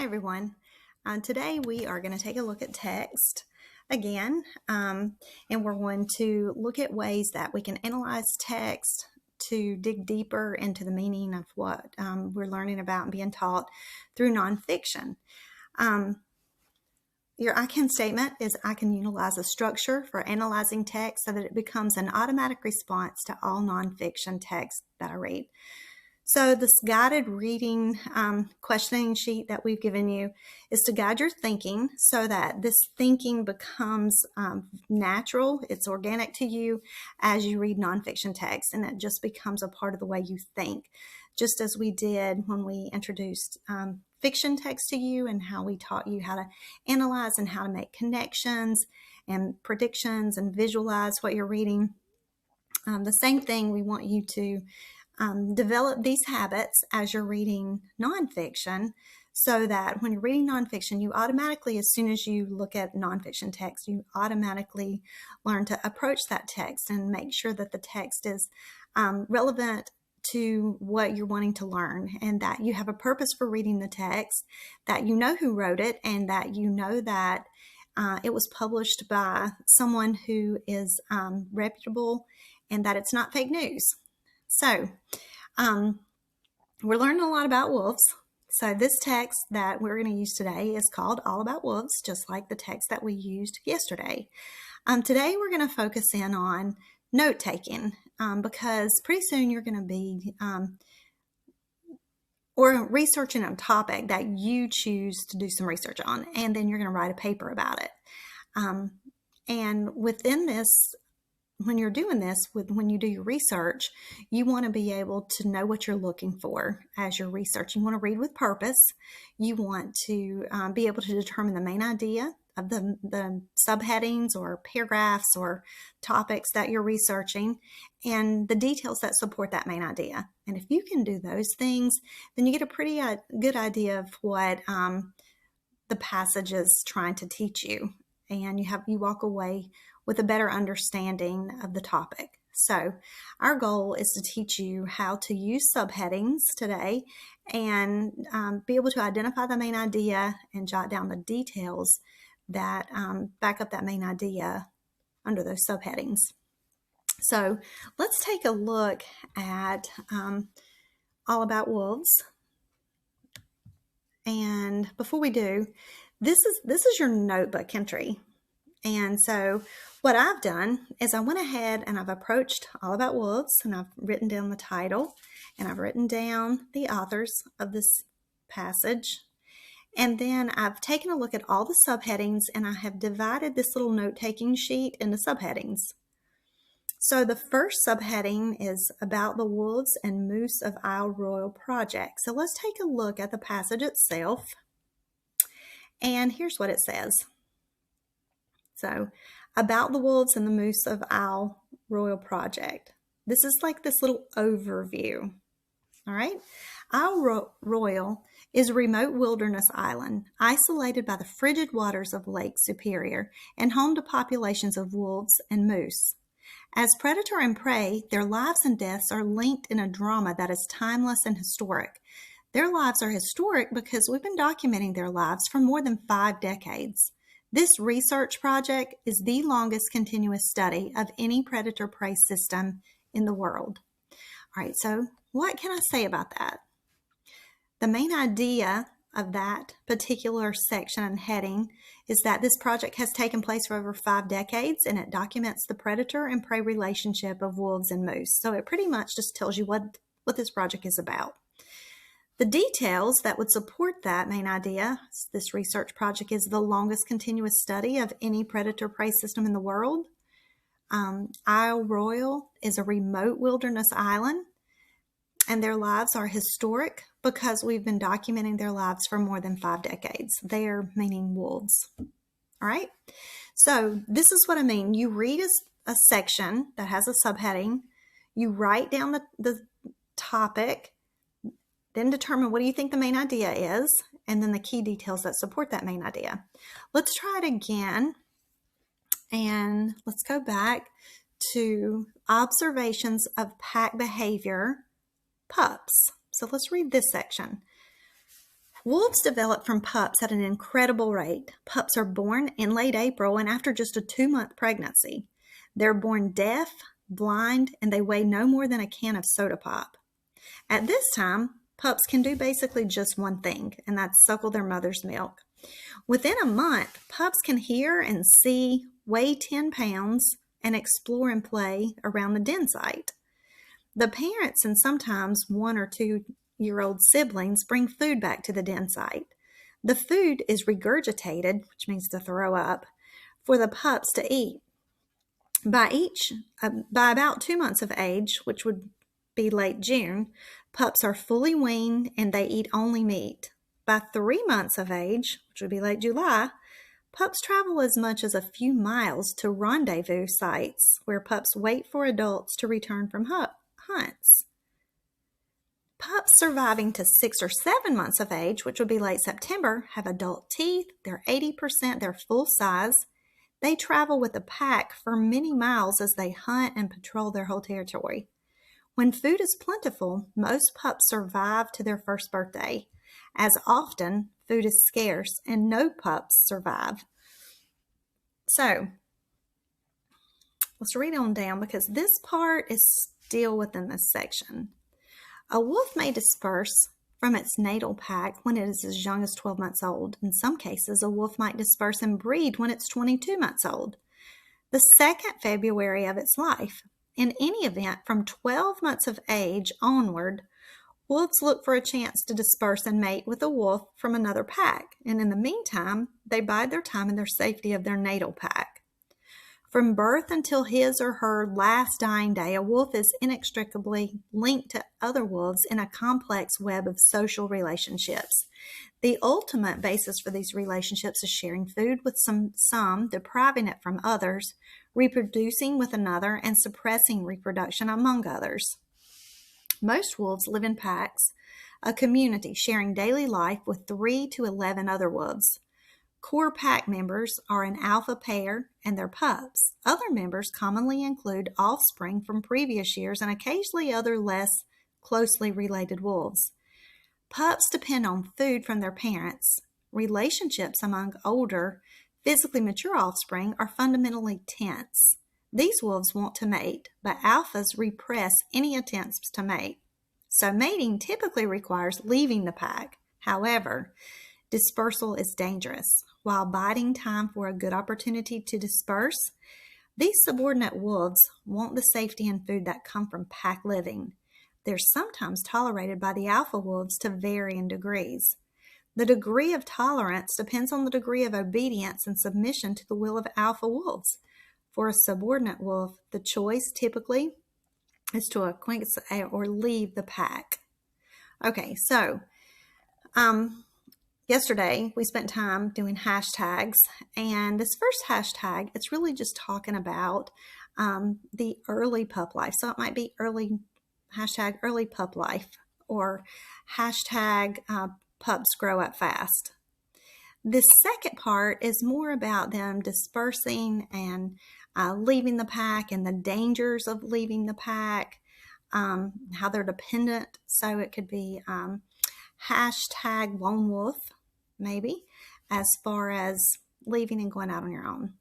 everyone. Today we are going to take a look at text again, and we're going to look at ways that we can analyze text to dig deeper into the meaning of what we're learning about and being taught through nonfiction. Your I can statement is I can utilize a structure for analyzing text so that it becomes an automatic response to all nonfiction text that I read. So this guided reading questioning sheet that we've given you is to guide your thinking so that this thinking becomes natural, it's organic to you as you read nonfiction text, and it just becomes a part of the way you think, just as we did when we introduced fiction text to you and how we taught you how to analyze and how to make connections and predictions and visualize what you're reading. The same thing, we want you to develop these habits as you're reading nonfiction so that when you're reading nonfiction, you automatically, as soon as you look at nonfiction text, you automatically learn to approach that text and make sure that the text is relevant to what you're wanting to learn, and that you have a purpose for reading the text, that you know who wrote it, and that you know that it was published by someone who is reputable, and that it's not fake news. So, we're learning a lot about wolves. So this text that we're going to use today is called All About Wolves, just like the text that we used yesterday. Today we're going to focus in on note-taking because pretty soon you're going to be or researching a topic that you choose to do some research on, and then you're going to write a paper about it. And within this, when you're doing this, when you do your research, you want to be able to know what you're looking for as you're researching. You want to read with purpose. You want to be able to determine the main idea of the subheadings or paragraphs or topics that you're researching and the details that support that main idea. And if you can do those things, then you get a pretty good idea of what the passage is trying to teach you. And you walk away with a better understanding of the topic. So our goal is to teach you how to use subheadings today and be able to identify the main idea and jot down the details that back up that main idea under those subheadings. So let's take a look at All About Wolves. And before we do, this is your notebook entry. And so what I've done is I went ahead and I've approached All About Wolves, and I've written down the title, and I've written down the authors of this passage. And then I've taken a look at all the subheadings, and I have divided this little note-taking sheet into subheadings. So the first subheading is about the wolves and moose of Isle Royal project. So let's take a look at the passage itself. And here's what it says. So, about the wolves and the moose of Isle Royal project. This is like this little overview. All right. Isle Royal is a remote wilderness island, isolated by the frigid waters of Lake Superior and home to populations of wolves and moose. As predator and prey, their lives and deaths are linked in a drama that is timeless and historic. Their lives are historic because we've been documenting their lives for more than 5 decades. This research project is the longest continuous study of any predator-prey system in the world. All right, so what can I say about that? The main idea of that particular section and heading is that this project has taken place for over 5 decades, and it documents the predator and prey relationship of wolves and moose. So it pretty much just tells you what this project is about. The details that would support that main idea, this research project is the longest continuous study of any predator-prey system in the world. Isle Royal is a remote wilderness island, and their lives are historic because we've been documenting their lives for more than 5 decades. They're meaning wolves. All right? So this is what I mean. You read a section that has a subheading, you write down the topic, then determine what do you think the main idea is, and then the key details that support that main idea. Let's try it again, and let's go back to observations of pack behavior, pups. So let's read this section. Wolves develop from pups at an incredible rate. Pups are born in late April and after just a 2-month pregnancy. They're born deaf, blind, and they weigh no more than a can of soda pop. At this time, pups can do basically just one thing, and that's suckle their mother's milk. Within a month, pups can hear and see, weigh 10 pounds, and explore and play around the den site. The parents and sometimes 1 or 2-year-old siblings bring food back to the den site. The food is regurgitated, which means to throw up, for the pups to eat. By about 2 months of age, which would be late June, pups are fully weaned and they eat only meat. By 3 months of age, which would be late July, pups travel as much as a few miles to rendezvous sites where pups wait for adults to return from hunts. Pups surviving to 6 or 7 months of age, which would be late September, have adult teeth. They're 80% their full size. They travel with a pack for many miles as they hunt and patrol their whole territory. When food is plentiful, most pups survive to their first birthday. As often, food is scarce and no pups survive. So, let's read on down because this part is still within this section. A wolf may disperse from its natal pack when it is as young as 12 months old. In some cases, a wolf might disperse and breed when it's 22 months old, the second February of its life. In any event, from 12 months of age onward, wolves look for a chance to disperse and mate with a wolf from another pack, and in the meantime, they bide their time in their safety of their natal pack. From birth until his or her last dying day, a wolf is inextricably linked to other wolves in a complex web of social relationships. The ultimate basis for these relationships is sharing food with some, depriving it from others, reproducing with another, and suppressing reproduction among others. Most wolves live in packs, a community sharing daily life with 3 to 11 other wolves. Core pack members are an alpha pair and their pups. Other members commonly include offspring from previous years and occasionally other less closely related wolves. Pups depend on food from their parents. Relationships among older, physically mature offspring are fundamentally tense. These wolves want to mate, but alphas repress any attempts to mate. So mating typically requires leaving the pack. However, dispersal is dangerous. While biding time for a good opportunity to disperse, these subordinate wolves want the safety and food that come from pack living. They're sometimes tolerated by the alpha wolves to varying degrees. The degree of tolerance depends on the degree of obedience and submission to the will of alpha wolves. For a subordinate wolf, the choice typically is to acquiesce or leave the pack. Okay, so yesterday, we spent time doing hashtags, and this first hashtag, it's really just talking about the early pup life. So it might be hashtag early pup life, or hashtag pups grow up fast. This second part is more about them dispersing and leaving the pack and the dangers of leaving the pack, how they're dependent. So it could be hashtag lone wolf, maybe, as far as leaving and going out on your own.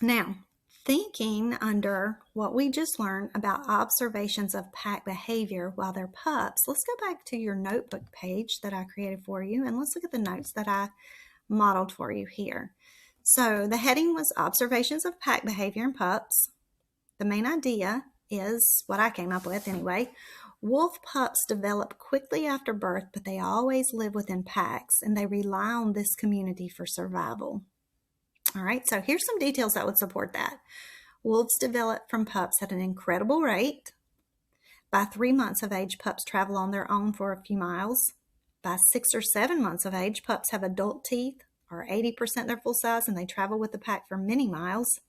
Now, thinking under what we just learned about observations of pack behavior while they're pups, let's go back to your notebook page that I created for you, and let's look at the notes that I modeled for you here. So the heading was Observations of Pack Behavior in Pups. The main idea is what I came up with anyway. Wolf pups develop quickly after birth, but they always live within packs, and they rely on this community for survival. All right, so here's some details that would support that. Wolves develop from pups at an incredible rate. By 3 months of age, pups travel on their own for a few miles. By 6 or 7 months of age, pups have adult teeth, are 80% their full size, and they travel with the pack for many miles.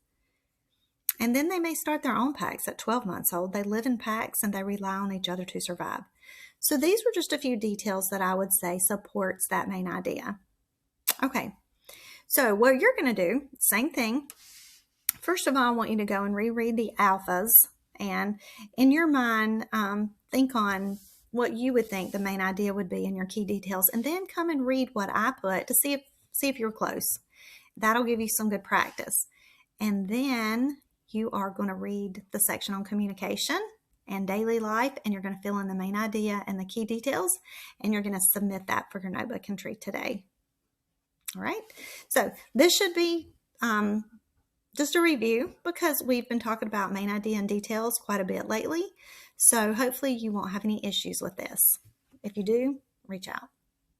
And then they may start their own packs at 12 months old. They live in packs and they rely on each other to survive. So these were just a few details that I would say supports that main idea. Okay, so what you're going to do, same thing. First of all, I want you to go and reread the alphas, and in your mind, think on what you would think the main idea would be in your key details, and then come and read what I put to see if you're close. That'll give you some good practice. And then you are going to read the section on communication and daily life, and you're going to fill in the main idea and the key details, and you're going to submit that for your notebook entry today. All right, so this should be just a review, because we've been talking about main idea and details quite a bit lately. So hopefully you won't have any issues with this. If you do, reach out.